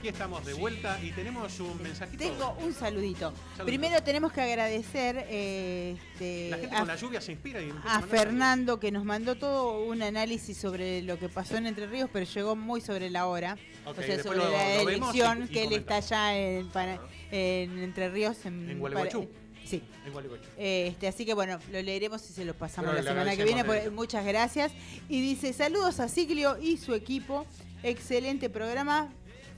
aquí estamos de vuelta y tenemos un mensajito. Tengo un saludito. Saludito. Primero tenemos que agradecer La gente con la lluvia se inspira y a Fernando, que nos mandó todo un análisis sobre lo que pasó en Entre Ríos, pero llegó muy sobre la hora. Okay, o sea, después sobre la elección, que él está allá en Entre Ríos. En Gualeguaychú. Sí. En Gualeguaychú. Así que bueno, lo leeremos y se lo pasamos Pero la semana que viene. agradecemos Muchas gracias. Y dice, saludos a Siglio y su equipo. Excelente programa.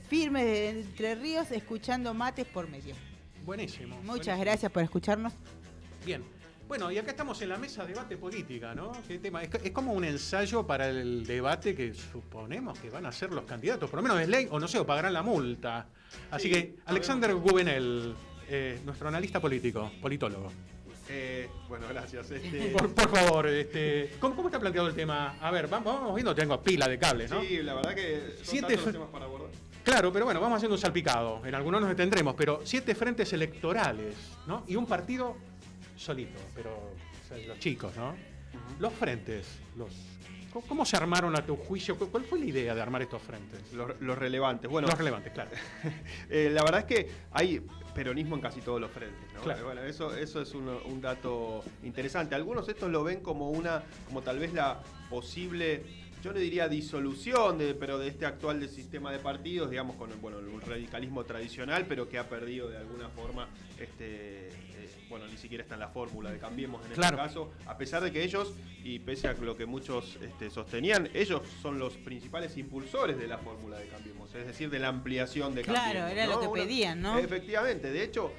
Firme de Entre Ríos, escuchando mates por medio. Buenísimo. Muchas gracias por escucharnos. Bien. Bueno, y acá estamos en la mesa de debate política, ¿no? ¿Qué tema? Es como un ensayo para el debate que suponemos que van a ser los candidatos, por lo menos es ley, o no sé, o pagarán la multa. Así que, Alexander Gubenel, nuestro analista político, politólogo. Bueno, gracias. Por favor, ¿cómo está planteado el tema? A ver, vamos viendo, tengo pila de cables, ¿no? Sí, la verdad que son tantos los temas para abordar. Claro, pero bueno, vamos haciendo un salpicado. En algunos nos detendremos, pero 7 frentes electorales, ¿no? Y un partido solito, pero o sea, los chicos, ¿no? Los frentes, ¿cómo se armaron a tu juicio? ¿Cuál fue la idea de armar estos frentes? Los relevantes. Bueno, los relevantes, claro. La verdad es que hay peronismo en casi todos los frentes, ¿no? Claro. Bueno, eso es un dato interesante. Algunos estos lo ven como tal vez la posible, yo no diría disolución, pero de este actual sistema de partidos, digamos, con un radicalismo tradicional, pero que ha perdido de alguna forma, ni siquiera está en la fórmula de Cambiemos en este caso, a pesar de que ellos, y pese a lo que muchos sostenían, ellos son los principales impulsores de la fórmula de Cambiemos, es decir, de la ampliación de Cambiemos. Claro, era lo que pedían, ¿no? Efectivamente, de hecho,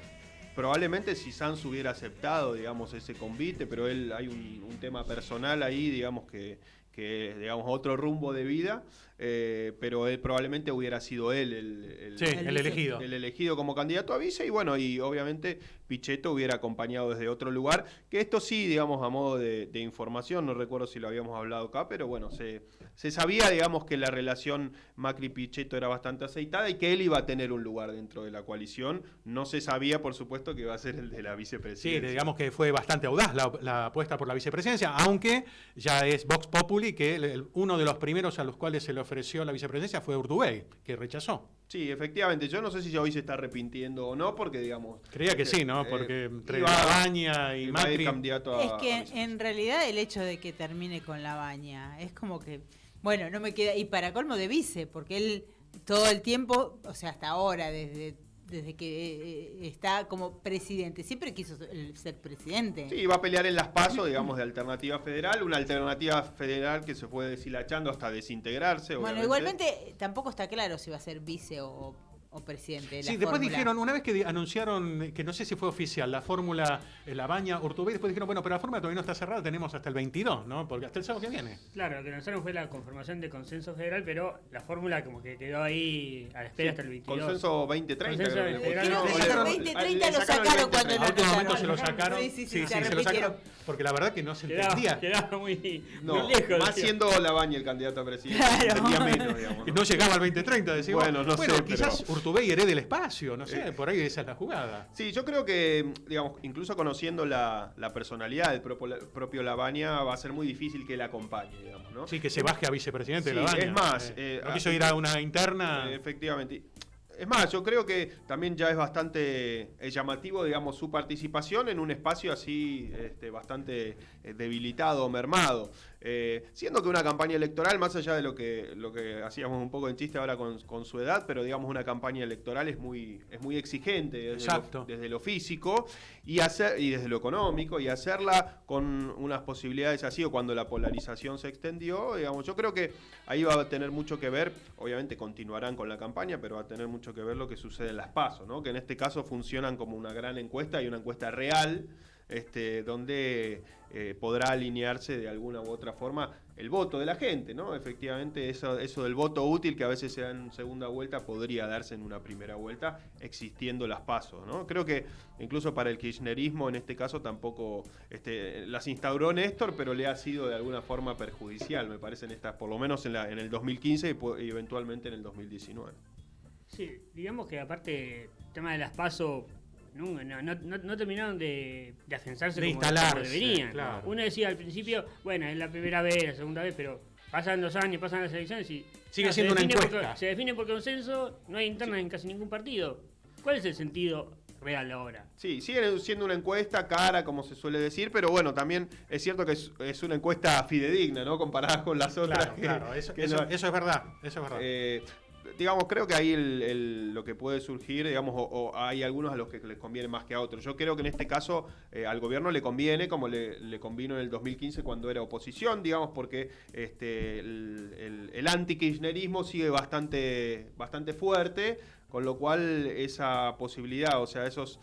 probablemente si Sanz hubiera aceptado, digamos, ese convite, pero hay un tema personal ahí, digamos, que digamos, otro rumbo de vida, pero él probablemente hubiera sido él el elegido. El elegido como candidato a vice, y obviamente Pichetto hubiera acompañado desde otro lugar, que esto sí, digamos, a modo de información, no recuerdo si lo habíamos hablado acá, pero bueno, se sabía, digamos, que la relación Macri-Pichetto era bastante aceitada y que él iba a tener un lugar dentro de la coalición. No se sabía, por supuesto, que iba a ser el de la vicepresidencia. Sí, digamos que fue bastante audaz la apuesta por la vicepresidencia, aunque ya es Vox Populi, que uno de los primeros a los cuales se le ofreció la vicepresidencia fue Urtubey, que rechazó. Sí, efectivamente. Yo no sé si hoy se está arrepintiendo o no, porque digamos... Creía que sí, ¿no? Porque entre Labaña y Macri... Es que en realidad el hecho de que termine con Labaña es como que... Bueno, no me queda... Y para colmo de vice, porque él todo el tiempo, o sea, hasta ahora, desde que está como presidente, siempre quiso ser presidente. Sí, va a pelear en las PASO, digamos, de Alternativa Federal, una alternativa federal que se fue deshilachando hasta desintegrarse. Bueno, igualmente tampoco está claro si va a ser vice o presidente de la después fórmula. Dijeron, una vez que anunciaron, que no sé si fue oficial, la fórmula Labaña, Urtubey, después dijeron, bueno, pero la fórmula todavía no está cerrada, tenemos hasta el 22, ¿no? Porque hasta el sábado que viene. Claro, lo que anunciaron fue la conformación de consenso federal, pero la fórmula como que quedó ahí a la espera hasta el 22. Consenso 2030. Consenso creo que Creo que el 2030 lo sacaron cuando en último momento se lo sacaron. Sí, se lo sacaron. Porque la verdad que no se entendía. Quedaba muy lejos. Más siendo Labaña el candidato a presidente. Entendía menos, digamos, ¿no? No llegaba al 2030, decimos. Bueno, no sé, quizás Urtubey herede el espacio, no sé, por ahí esa es la jugada. Sí, yo creo que, digamos, incluso conociendo la personalidad del propio Labaña, va a ser muy difícil que él acompañe, digamos, ¿no? Sí, que se baje a vicepresidente de Labaña. Es más... no quiso ir a una interna. Efectivamente. Es más, yo creo que también ya es bastante llamativo, digamos, su participación en un espacio así bastante debilitado, mermado. Siendo que una campaña electoral, más allá de lo que hacíamos un poco en chiste ahora con su edad, pero digamos una campaña electoral es muy exigente desde lo físico y desde lo económico, y hacerla con unas posibilidades así, o cuando la polarización se extendió, digamos, yo creo que ahí va a tener mucho que ver. Obviamente continuarán con la campaña, pero va a tener mucho que ver lo que sucede en las PASO, ¿no? Que en este caso funcionan como una gran encuesta y una encuesta real, donde podrá alinearse de alguna u otra forma el voto de la gente, ¿no? Efectivamente, eso del voto útil que a veces se da en segunda vuelta podría darse en una primera vuelta, existiendo las PASO, ¿no? Creo que incluso para el kirchnerismo en este caso tampoco las instauró Néstor, pero le ha sido de alguna forma perjudicial, me parece, por lo menos en el 2015 y eventualmente en el 2019. Sí, digamos que aparte el tema de las PASO no terminaron de afianzarse de como instalarse, deberían. Claro. Uno decía al principio, bueno, es la primera vez, la segunda vez, pero pasan los años, pasan las elecciones y... Sigue siendo una encuesta. Se define por consenso, no hay internas en casi ningún partido. ¿Cuál es el sentido real ahora? Sí, sigue siendo una encuesta cara, como se suele decir, pero bueno, también es cierto que es una encuesta fidedigna, ¿no? Comparada con las otras. Claro, eso es verdad, eso es verdad. Digamos, creo que ahí lo que puede surgir, digamos, o hay algunos a los que les conviene más que a otros. Yo creo que en este caso al gobierno le conviene, como le convino en el 2015 cuando era oposición, digamos, porque el anti-kirchnerismo sigue bastante fuerte. Con lo cual esa posibilidad, o sea, esos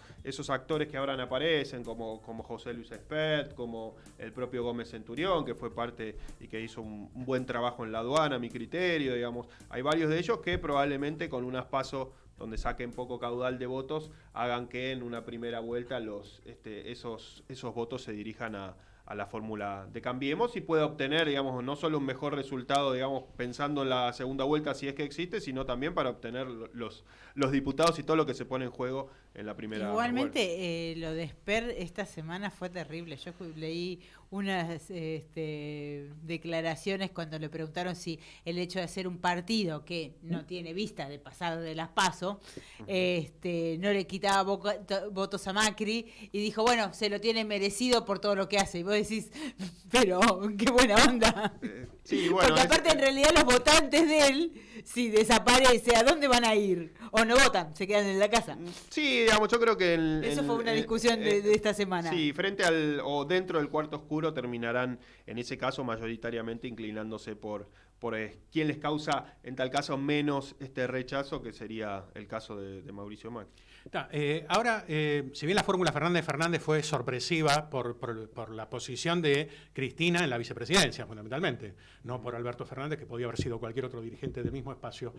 actores que ahora aparecen, como José Luis Espert, como el propio Gómez Centurión, que fue parte y que hizo un buen trabajo en la aduana, a mi criterio, digamos, hay varios de ellos que probablemente con unas pasos donde saquen poco caudal de votos, hagan que en una primera vuelta esos votos se dirijan a la fórmula de Cambiemos y pueda obtener, digamos, no solo un mejor resultado, digamos, pensando en la segunda vuelta si es que existe, sino también para obtener los diputados y todo lo que se pone en juego en la primera vuelta. Igualmente, lo de Esper esta semana fue terrible. Yo leí unas declaraciones cuando le preguntaron si el hecho de hacer un partido que no tiene vista de pasado de las PASO, no le quitaba votos a Macri, y dijo, bueno, se lo tiene merecido por todo lo que hace. Y vos decís, pero qué buena onda. Sí, bueno, porque aparte en realidad los votantes de él, si desaparece, ¿a dónde van a ir? O no votan, se quedan en la casa. Sí, digamos, yo creo que... Eso fue una discusión de esta semana. Sí, frente o dentro del cuarto oscuro terminarán, en ese caso, mayoritariamente inclinándose por quién les causa, en tal caso, menos rechazo, que sería el caso de Mauricio Macri. Ahora, si bien la fórmula Fernández fue sorpresiva por la posición de Cristina en la vicepresidencia, fundamentalmente, no por Alberto Fernández, que podía haber sido cualquier otro dirigente del mismo espacio,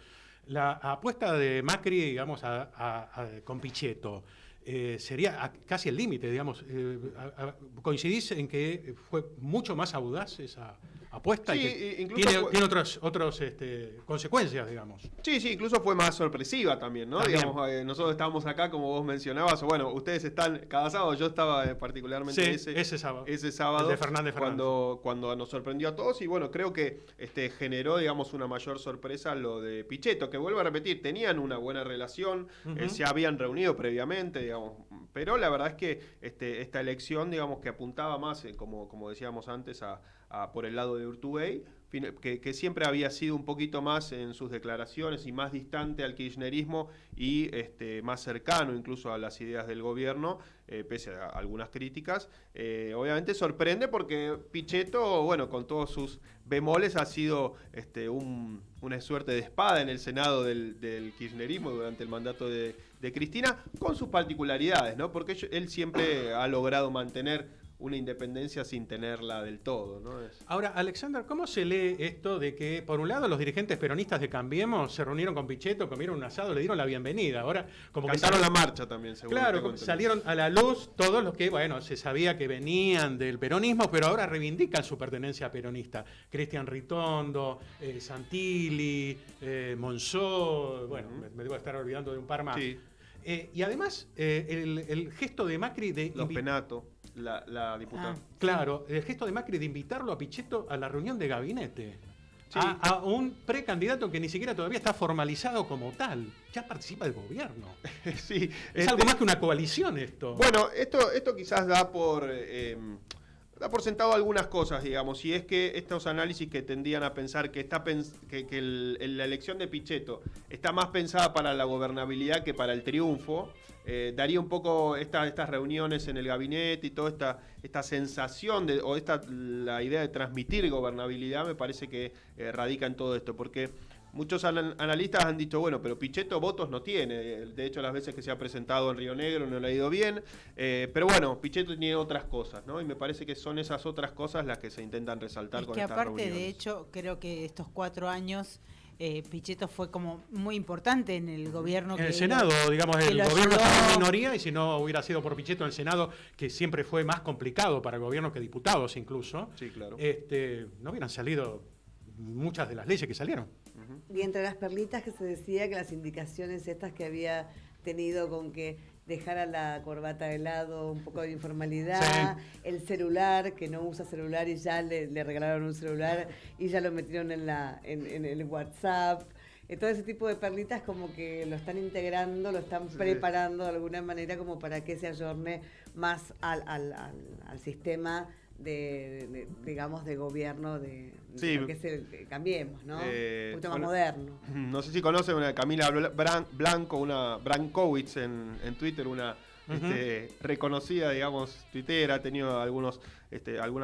la apuesta de Macri, digamos, con Pichetto, sería casi el límite, digamos. ¿Coincidís en que fue mucho más audaz esa apuesta? Sí, y que incluso tiene otras consecuencias, digamos. Sí, incluso fue más sorpresiva también, ¿no? También. Digamos, nosotros estábamos acá, como vos mencionabas, o bueno, ustedes están cada sábado, yo estaba particularmente ese sábado. Ese sábado, el de Fernández. Cuando nos sorprendió a todos, y bueno, creo que generó, digamos, una mayor sorpresa lo de Pichetto, que vuelvo a repetir, tenían una buena relación, se habían reunido previamente, digamos, pero la verdad es que esta elección, digamos, que apuntaba más, como decíamos antes, por el lado de Urtubey, que siempre había sido un poquito más en sus declaraciones y más distante al kirchnerismo y más cercano incluso a las ideas del gobierno, pese a algunas críticas. Obviamente sorprende porque Pichetto, bueno, con todos sus bemoles, ha sido una suerte de espada en el Senado del kirchnerismo durante el mandato de Cristina, con sus particularidades, ¿no? Porque él siempre ha logrado mantener una independencia sin tenerla del todo, ¿no? Ahora, Alexander, ¿cómo se lee esto de que, por un lado, los dirigentes peronistas de Cambiemos se reunieron con Pichetto, comieron un asado, le dieron la bienvenida? Ahora, como cantaron que la marcha también, seguro. Claro, salieron a la luz todos los que, bueno, se sabía que venían del peronismo, pero ahora reivindican su pertenencia peronista. Cristian Ritondo, Santilli, Monzó, bueno, me debo estar olvidando de un par más. Sí. Y además, el gesto de Macri de... Los Penato, la diputada. Claro, el gesto de Macri de invitarlo a Pichetto a la reunión de gabinete. Sí. A un precandidato que ni siquiera todavía está formalizado como tal. Ya participa del gobierno. Sí, es algo más que una coalición esto. Bueno, esto quizás da por sentado algunas cosas, digamos, y es que estos análisis que tendían a pensar que la elección de Pichetto está más pensada para la gobernabilidad que para el triunfo, daría un poco estas reuniones en el gabinete y toda esta sensación la idea de transmitir gobernabilidad, me parece que radica en todo esto, porque muchos analistas han dicho, bueno, pero Pichetto votos no tiene. De hecho, las veces que se ha presentado en Río Negro no le ha ido bien. Pero bueno, Pichetto tiene otras cosas, ¿no? Y me parece que son esas otras cosas las que se intentan resaltar con estas reuniones. Que aparte, de hecho, creo que estos 4 años Pichetto fue como muy importante en el gobierno. En el Senado, digamos, el gobierno estaba en minoría, y si no hubiera sido por Pichetto en el Senado, que siempre fue más complicado para el gobierno que diputados incluso, sí, claro. No hubieran salido muchas de las leyes que salieron. Y entre las perlitas que se decía que las indicaciones estas que había tenido con que dejar a la corbata de lado, un poco de informalidad, el celular, que no usa celular y ya le regalaron un celular y ya lo metieron en el WhatsApp. Todo ese tipo de perlitas como que lo están integrando, lo están preparando de alguna manera como para que se ayorne más al sistema digamos, de gobierno de lo que es el Cambiemos, ¿no? Un poquito más moderno. No sé si conocen a Camila Blanco, una Brankowitz en Twitter, una reconocida, digamos, tuitera, ha tenido algunas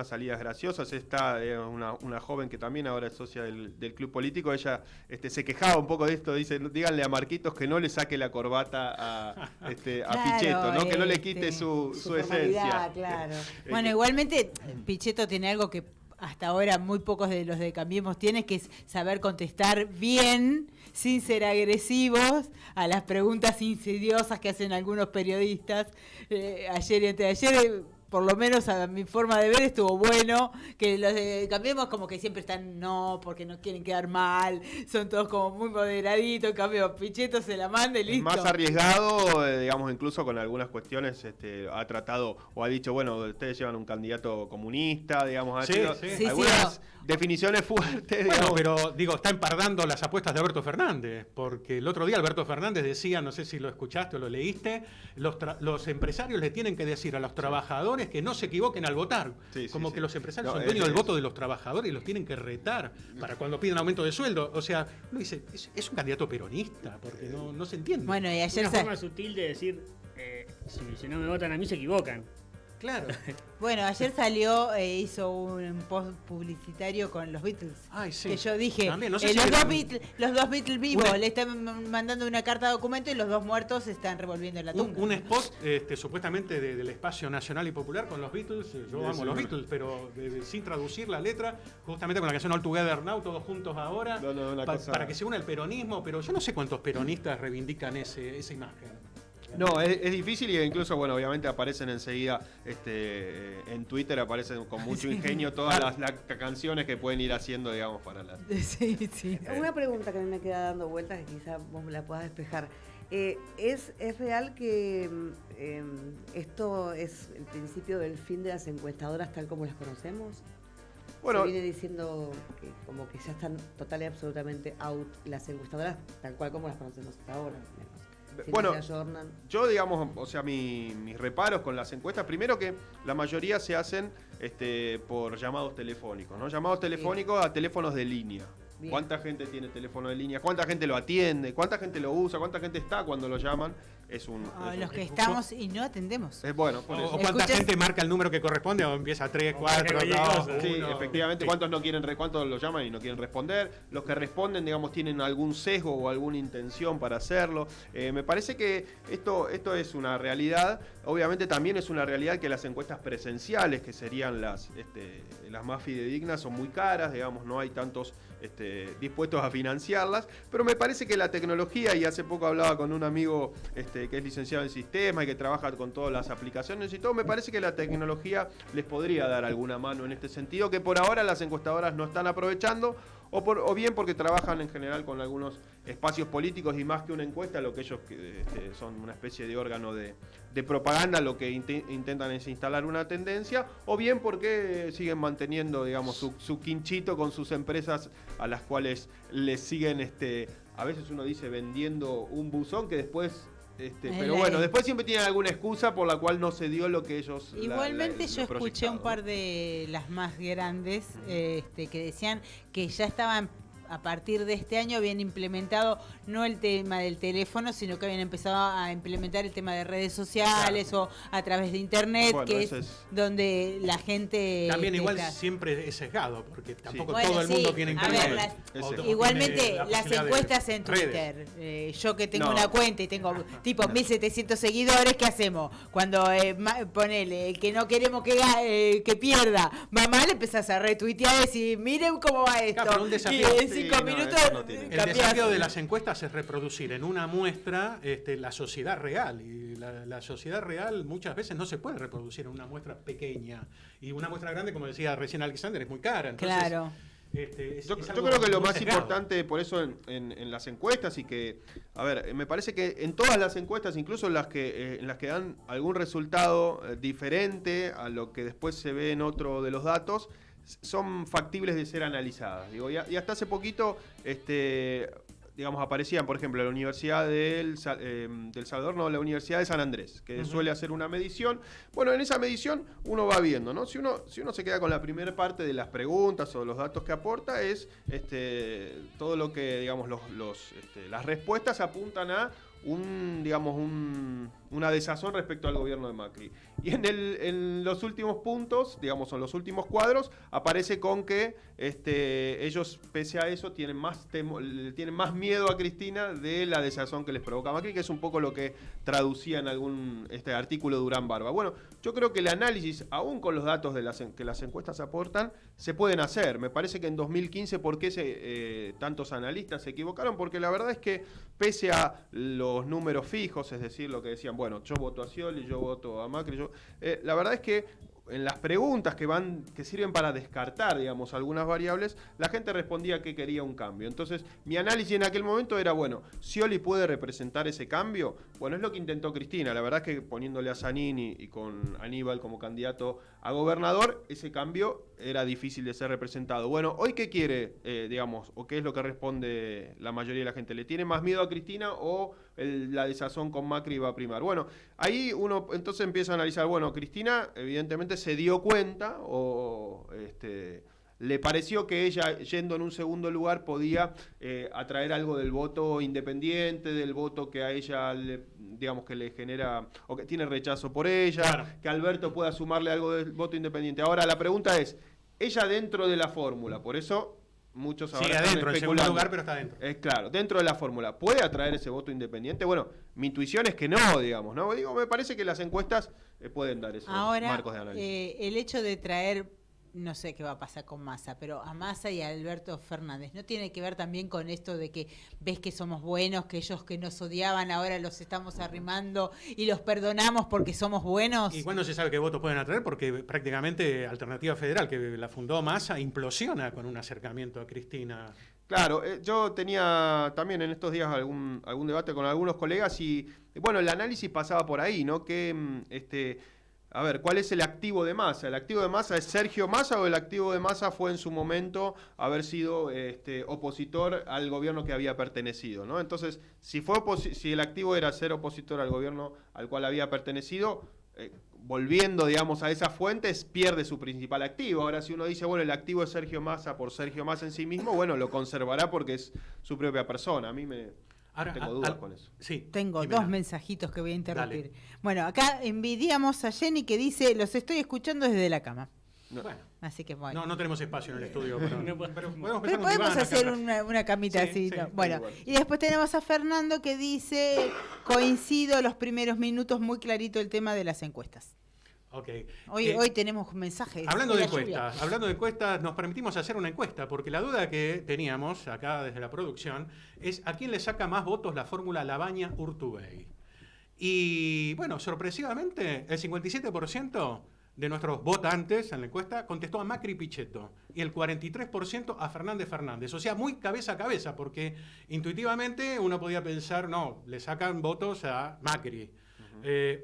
salidas graciosas. Está una joven que también ahora es socia del club político. Ella se quejaba un poco de esto, dice, díganle a Marquitos que no le saque la corbata a Pichetto, ¿no? Que no le quite su esencia. Claro. Bueno, igualmente Pichetto tiene algo que hasta ahora muy pocos de los de Cambiemos tienen, que es saber contestar bien, sin ser agresivos, a las preguntas insidiosas que hacen algunos periodistas. Ayer y antes de ayer, por lo menos a mi forma de ver, estuvo bueno, que los de Cambiemos como que siempre están porque no quieren quedar mal, son todos como muy moderaditos. En cambio Pichetto se la manda y listo. Más arriesgado, digamos, incluso con algunas cuestiones, ha tratado o ha dicho, bueno, ustedes llevan un candidato comunista, digamos, algunas definiciones fuertes. Bueno, pero digo, está empardando las apuestas de Alberto Fernández, porque el otro día Alberto Fernández decía, no sé si lo escuchaste o lo leíste, los empresarios le tienen que decir a los trabajadores que no se equivoquen al votar. Como que los empresarios son dueños del voto de los trabajadores y los tienen que retar para cuando piden aumento de sueldo. O sea, lo dice, es un candidato peronista, porque no se entiende. Bueno, y ayer una forma sutil de decir, si no me votan a mí se equivocan. Claro. Bueno, ayer salió, hizo un post publicitario con los Beatles. Ay, sí. Que yo dije, también, no sé los dos Beatles vivos le están mandando una carta de documento y los dos muertos se están revolviendo en la tumba. Un spot supuestamente del espacio nacional y popular con los Beatles. Yo amo los Beatles, pero sin traducir la letra, justamente con la canción All Together Now, todos juntos ahora, para que se una el peronismo. Pero yo no sé cuántos peronistas reivindican esa imagen. No, es difícil y incluso, bueno, obviamente aparecen enseguida en Twitter, aparecen con mucho ingenio todas las canciones que pueden ir haciendo, digamos, para las... Sí. Una pregunta que a mí me queda dando vueltas, que quizá vos me la puedas despejar. ¿Es real que esto es el principio del fin de las encuestadoras tal como las conocemos? Bueno, se viene diciendo que como que ya están total y absolutamente out las encuestadoras tal cual como las conocemos hasta ahora. Bueno, yo digamos, o sea, mis reparos con las encuestas, primero que la mayoría se hacen por llamados telefónicos, ¿no? Llamados telefónicos a teléfonos de línea. Bien. ¿Cuánta gente tiene teléfono de línea? ¿Cuánta gente lo atiende? ¿Cuánta gente lo usa? ¿Cuánta gente está cuando lo llaman? Los que estamos y no atendemos. Es bueno, por eso. O cuánta gente marca el número que corresponde o empieza 3, 4, 2, 1. Sí, efectivamente. Sí. ¿Cuántos lo llaman y no quieren responder? Los que responden, digamos, tienen algún sesgo o alguna intención para hacerlo. Me parece que esto es una realidad. Obviamente también es una realidad que las encuestas presenciales, que serían las más fidedignas, son muy caras, digamos, no hay tantos dispuestos a financiarlas, pero me parece que la tecnología, y hace poco hablaba con un amigo que es licenciado en sistemas y que trabaja con todas las aplicaciones y todo, me parece que la tecnología les podría dar alguna mano en este sentido, que por ahora las encuestadoras no están aprovechando, o bien porque trabajan en general con algunos espacios políticos y más que una encuesta, lo que ellos son una especie de órgano de propaganda, lo que intentan es instalar una tendencia, o bien porque siguen manteniendo, digamos, su quinchito con sus empresas a las cuales les siguen, a veces uno dice vendiendo un buzón que después... pero bueno, después siempre tienen alguna excusa por la cual no se dio lo que ellos... Igualmente yo escuché un par de las más grandes que decían que ya estaban... A partir de este año habían implementado no el tema del teléfono, sino que habían empezado a implementar el tema de redes sociales o a través de internet, bueno, que es donde la gente... También igual siempre es sesgado, porque tampoco todo el mundo tiene internet. A ver, igualmente las encuestas en Twitter, yo que tengo una cuenta y tengo tipo 1.700 seguidores, ¿qué hacemos? Cuando ponele, el que no queremos que pierda, va mal, empezás a retuitear y decir, miren cómo va esto. Claro, un desafío. 5 minutos. El desafío de las encuestas es reproducir en una muestra la sociedad real. Y la sociedad real muchas veces no se puede reproducir en una muestra pequeña. Y una muestra grande, como decía recién Alexander, es muy cara. Entonces, claro. Yo creo que lo más importante, por eso en las encuestas, y que, a ver, me parece que en todas las encuestas, incluso en las que dan algún resultado diferente a lo que después se ve en otro de los datos, son factibles de ser analizadas. Digo, y hasta hace poquito, digamos, aparecían, por ejemplo, la Universidad del Salvador, no, la Universidad de San Andrés, que suele hacer una medición. Bueno, en esa medición uno va viendo, ¿no? Si uno se queda con la primera parte de las preguntas o los datos que aporta, es todo lo que, digamos, las respuestas apuntan a una desazón respecto al gobierno de Macri. Y en los últimos puntos, digamos, en los últimos cuadros, aparece con que ellos, pese a eso, tienen más miedo a Cristina de la desazón que les provoca Macri, que es un poco lo que traducía en algún artículo de Durán Barba. Bueno, yo creo que el análisis, aún con los datos que las encuestas aportan, se pueden hacer. Me parece que en 2015, ¿por qué tantos analistas se equivocaron? Porque la verdad es que, pese a los números fijos, es decir, lo que decían, bueno, yo voto a Scioli, yo voto a Macri, la verdad es que en las preguntas que sirven para descartar, digamos, algunas variables, la gente respondía que quería un cambio. Entonces, mi análisis en aquel momento era, bueno, ¿Scioli puede representar ese cambio? Bueno, es lo que intentó Cristina. La verdad es que poniéndole a Zanini y con Aníbal como candidato a gobernador, ese cambio era difícil de ser representado. Bueno, ¿hoy qué quiere, digamos, o qué es lo que responde la mayoría de la gente? ¿Le tiene más miedo a Cristina o la desazón con Macri va a primar? Bueno, ahí uno entonces empieza a analizar, bueno, Cristina evidentemente se dio cuenta o le pareció que ella, yendo en un segundo lugar, podía atraer algo del voto independiente, del voto que a ella, digamos, que le genera, o que tiene rechazo por ella, claro, que Alberto pueda sumarle algo del voto independiente. Ahora, la pregunta es, ella dentro de la fórmula, por eso muchos ahora están adentro, en segundo lugar, pero está dentro. Claro, dentro de la fórmula, ¿puede atraer ese voto independiente? Bueno, mi intuición es que no, digamos, ¿no? Digo, me parece que las encuestas pueden dar esos marcos de análisis. El hecho de traer, no sé qué va a pasar con Massa, pero a Massa y a Alberto Fernández, ¿no tiene que ver también con esto de que ves que somos buenos, que ellos que nos odiaban ahora los estamos arrimando y los perdonamos porque somos buenos? ¿Y cuándo se sabe qué votos pueden atraer? Porque prácticamente Alternativa Federal, que la fundó Massa, implosiona con un acercamiento a Cristina. Claro, yo tenía también en estos días algún debate con algunos colegas y, bueno, el análisis pasaba por ahí, ¿no? Que, a ver, ¿cuál es el activo de Massa? ¿El activo de Massa es Sergio Massa o el activo de Massa fue en su momento haber sido opositor al gobierno que había pertenecido, ¿no? Entonces, si el activo era ser opositor al gobierno al cual había pertenecido, volviendo, digamos, a esas fuentes, pierde su principal activo. Ahora, si uno dice, bueno, el activo es Sergio Massa por Sergio Massa en sí mismo, bueno, lo conservará porque es su propia persona. A mí Ahora, tengo dudas con eso. Sí, tengo Jimena. 2 mensajitos que voy a interrumpir. Dale. Bueno, acá envidiamos a Jenny que dice, los estoy escuchando desde la cama. No. Bueno, Así que bueno. no tenemos espacio en el estudio, pero podemos Pero empezar un podemos diván hacer acá. una camita Sí, así. sí, ¿no? sí, Bueno, igual. y después tenemos a Fernando que dice, coincido los primeros minutos, muy clarito el tema de las encuestas. Okay. Hoy tenemos mensajes. Hablando de la lluvia. encuestas, nos permitimos hacer una encuesta, porque la duda que teníamos acá desde la producción es a quién le saca más votos la fórmula Labaña-Urtubey. Y bueno, sorpresivamente, el 57% de nuestros votantes en la encuesta contestó a Macri Pichetto y el 43% a Fernández. O sea, muy cabeza a cabeza, porque intuitivamente uno podía pensar, no, le sacan votos a Macri.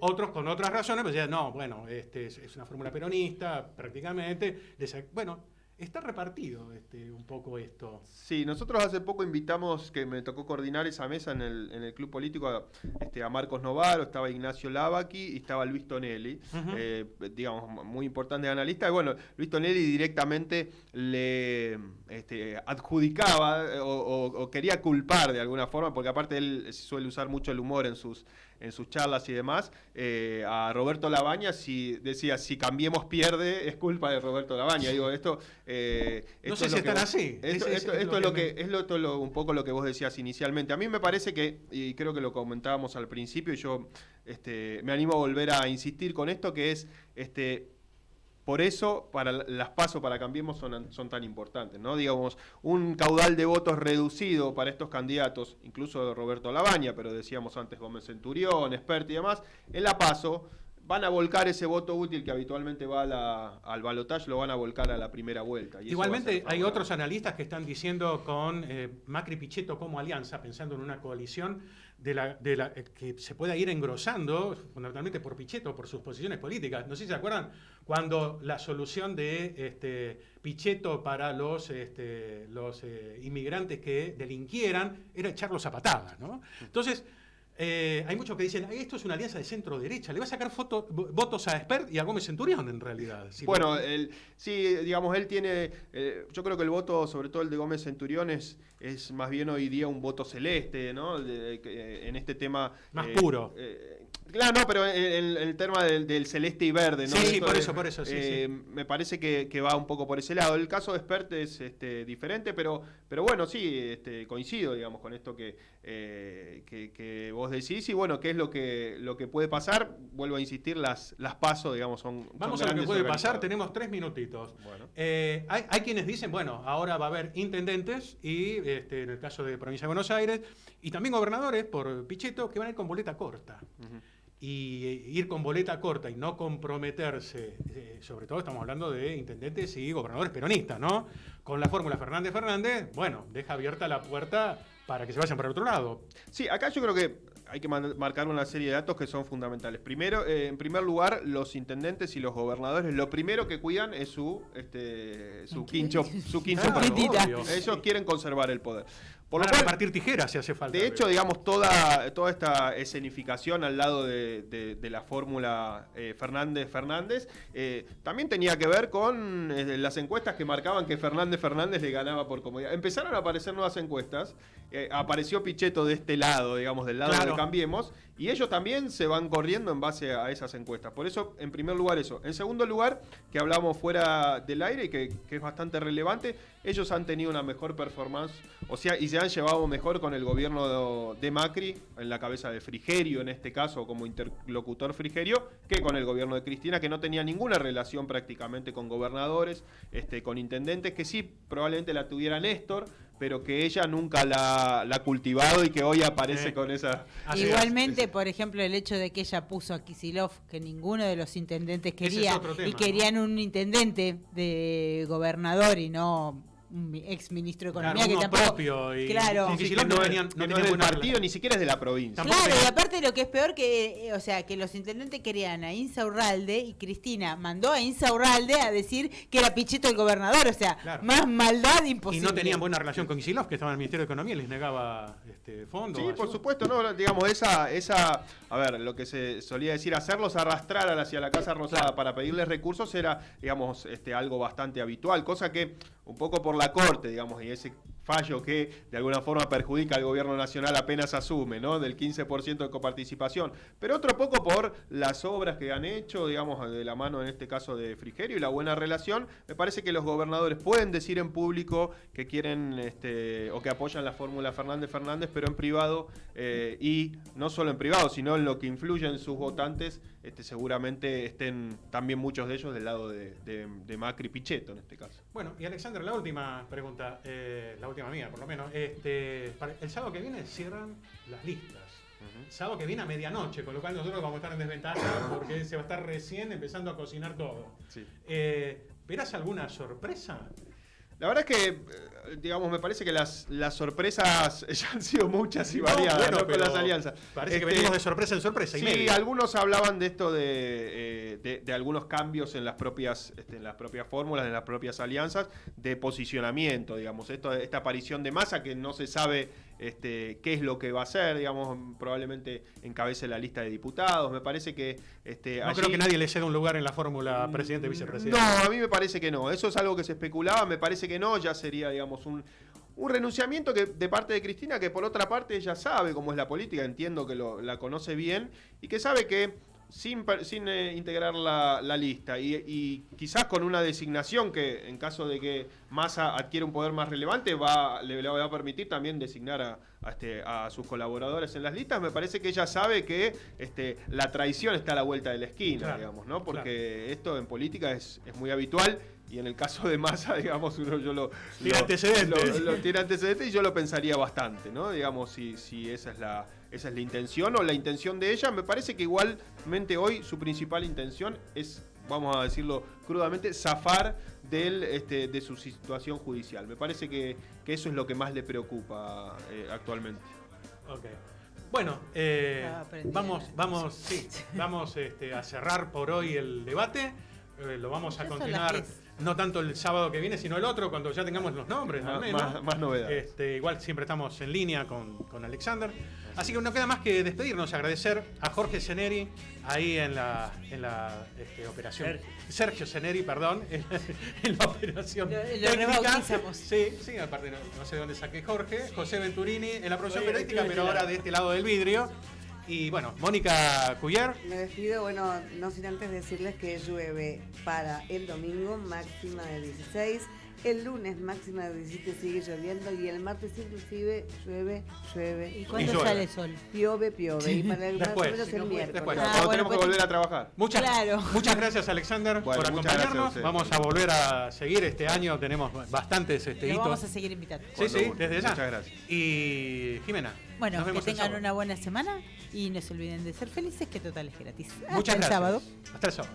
Otros con otras razones, pues decían, no, bueno, es una fórmula peronista, prácticamente. Bueno, está repartido un poco esto. Sí, nosotros hace poco invitamos, que me tocó coordinar esa mesa en el Club Político, a Marcos Novaro, estaba Ignacio Lavaki y estaba Luis Tonelli, digamos, muy importante analista. Y bueno, Luis Tonelli directamente le adjudicaba o quería culpar de alguna forma, porque aparte él suele usar mucho el humor en sus charlas y demás, a Roberto Labaña, decía, si Cambiemos pierde, es culpa de Roberto Labaña. Digo, esto no sé si están así. Esto es un poco lo que vos decías inicialmente. A mí me parece que, y creo que lo comentábamos al principio, y yo me animo a volver a insistir con esto, que es por eso, para las PASO, para Cambiemos, son tan importantes, ¿no? Digamos, un caudal de votos reducido para estos candidatos, incluso de Roberto Labaña, pero decíamos antes Gómez Centurión, Expert y demás, en la PASO van a volcar ese voto útil que habitualmente va al balotaje, lo van a volcar a la primera vuelta. Y igualmente hay otros analistas que están diciendo con Macri-Pichetto como alianza, pensando en una coalición que se pueda ir engrosando, fundamentalmente por Pichetto, por sus posiciones políticas. No sé si se acuerdan cuando la solución de Pichetto para los inmigrantes que delinquieran era echarlos a patadas, ¿no? Entonces, hay muchos que dicen, esto es una alianza de centro-derecha, le va a sacar votos a Espert y a Gómez Centurión, en realidad. Bueno, sí, digamos, él tiene, yo creo que el voto, sobre todo el de Gómez Centurión, es más bien hoy día un voto celeste, ¿no? En este tema... Más puro. Claro, no, pero el tema del celeste y verde, ¿no? Sí, por eso, sí. Me parece que va un poco por ese lado. El caso de Espert es diferente, pero bueno, sí, coincido, digamos, con esto que vos decís. Y bueno, ¿qué es lo que puede pasar? Vuelvo a insistir, las PASO, digamos, Vamos son a lo que puede pasar, organizados. tenemos 3 minutitos. Bueno. Hay quienes dicen, bueno, ahora va a haber intendentes y en el caso de Provincia de Buenos Aires, y también gobernadores por Pichetto, que van a ir con boleta corta. Uh-huh. Y ir con boleta corta y no comprometerse, sobre todo estamos hablando de intendentes y gobernadores peronistas, ¿no? Con la fórmula Fernández, bueno, deja abierta la puerta para que se vayan para el otro lado. Sí, acá yo creo que hay que marcar una serie de datos que son fundamentales. Primero, en primer lugar, los intendentes y los gobernadores, lo primero que cuidan es su quincho Obvio. Ellos quieren conservar el poder. Por Van lo a cual, repartir tijeras si hace falta. de hecho, digamos, toda esta escenificación al lado de la fórmula Fernández, también tenía que ver con las encuestas que marcaban que Fernández le ganaba por comodidad. Empezaron a aparecer nuevas encuestas, apareció Pichetto de este lado, digamos, del lado Claro. de Cambiemos, y ellos también se van corriendo en base a esas encuestas. Por eso, en primer lugar, eso. En segundo lugar, que hablamos fuera del aire y que es bastante relevante, ellos han tenido una mejor performance, o sea, y se han llevado mejor con el gobierno de Macri, en la cabeza de Frigerio, en este caso, como interlocutor Frigerio, que con el gobierno de Cristina, que no tenía ninguna relación prácticamente con gobernadores, con intendentes, que sí probablemente la tuviera Néstor, pero que ella nunca la ha cultivado y que hoy aparece con esa... Igualmente, por ejemplo, el hecho de que ella puso a Kicillof, que ninguno de los intendentes quería, es otro tema, y querían un intendente de gobernador y no un ex ministro de Economía, Claro, que uno tampoco... propio y Claro. y Kicillof no tenían no es del buena partido, relación. ni siquiera es de la provincia. Tampoco Claro, y tenía- aparte lo que es peor que, o sea, que los intendentes querían a Insaurralde y Cristina mandó a Insaurralde a decir que era Pichetto el gobernador, o sea, Claro. más maldad Y imposible. no tenían buena relación con Kicillof, que estaba en el Ministerio de Economía y les negaba fondos. Sí, por ayuda. supuesto, no, digamos, a ver, lo que se solía decir, hacerlos arrastrar hacia la Casa Rosada Claro. para pedirles recursos era, digamos, algo bastante habitual, cosa que un poco por la Corte, digamos, y ese fallo que de alguna forma perjudica al gobierno nacional apenas asume, ¿no? Del 15% de coparticipación. Pero otro poco por las obras que han hecho, digamos, de la mano en este caso de Frigerio y la buena relación. Me parece que los gobernadores pueden decir en público que quieren o que apoyan la fórmula Fernández, pero en privado, y no solo en privado, sino en lo que influye en sus votantes, seguramente estén también muchos de ellos del lado de Macri Pichetto en este caso. Bueno, y Alexander, la última pregunta, la última mía por lo menos. El sábado que viene cierran las listas. El sábado que viene a medianoche, con lo cual nosotros vamos a estar en desventaja porque se va a estar recién empezando a cocinar todo. Sí. ¿Verás alguna sorpresa? La verdad es que, digamos, me parece que las sorpresas ya han sido muchas y variadas, bueno, ¿no? Con pero las alianzas. Parece que venimos de sorpresa en sorpresa. Sí, y media. algunos hablaban de esto de algunos cambios en las propias fórmulas, en las propias alianzas, de posicionamiento, digamos. Esta aparición de Massa que no se sabe qué es lo que va a hacer, digamos, probablemente encabece la lista de diputados. Me parece que No creo que nadie le ceda un lugar en la fórmula presidente-vicepresidente. No, a mí me parece que no. Eso es algo que se especulaba, me parece que no, ya sería, digamos, un renunciamiento que de parte de Cristina, que por otra parte ella sabe cómo es la política, entiendo que la conoce bien, y que sabe que sin integrar la lista y quizás con una designación que en caso de que Massa adquiera un poder más relevante le va a permitir también designar a sus colaboradores en las listas. Me parece que ella sabe que la traición está a la vuelta de la esquina, Claro, digamos, ¿no? Porque claro. esto en política es muy habitual. Y en el caso de Massa, digamos, Tiene antecedentes. Tiene antecedentes y yo lo pensaría bastante, ¿no? Digamos, si esa esa es la intención o la intención de ella. Me parece que igualmente hoy su principal intención es, vamos a decirlo crudamente, zafar de su situación judicial. Me parece que eso es lo que más le preocupa actualmente. Ok. Bueno, vamos a cerrar por hoy el debate. Lo vamos a Ya son continuar, las 10. no tanto el sábado que viene, sino el otro, cuando ya tengamos los nombres, al menos. Más novedades. Igual siempre estamos en línea con Alexander. Así que no queda más que despedirnos, agradecer a Jorge Ceneri, ahí en la operación. Sergio Ceneri, perdón, en la operación Lo técnica. rebautizamos. Sí, aparte no sé de dónde saqué Jorge. José Venturini en la producción Bueno, periodística, estoy de pero este ahora lado. de este lado del vidrio. Y bueno, Mónica Cuyer. Me despido, bueno, no sin antes decirles que llueve para el domingo, máxima de 16. El lunes, máxima de 17, sigue lloviendo. Y el martes, inclusive, llueve. ¿Y cuándo llueve. sale el sol? Piove. Y para el más o Después. menos el miércoles. Después. Cuando bueno, tenemos que pues- volver a trabajar. Muchas gracias, Alexander, Bueno, por muchas gracias a acompañarnos. ustedes. Vamos a volver a seguir este año. Tenemos bastantes Lo hitos. vamos a seguir invitando. Sí, desde ya. Muchas gracias. Y Jimena. Bueno, nos que vemos el tengan sábado. una buena semana y no se olviden de ser felices, que total es gratis. Muchas Hasta el gracias. sábado. Hasta el sábado.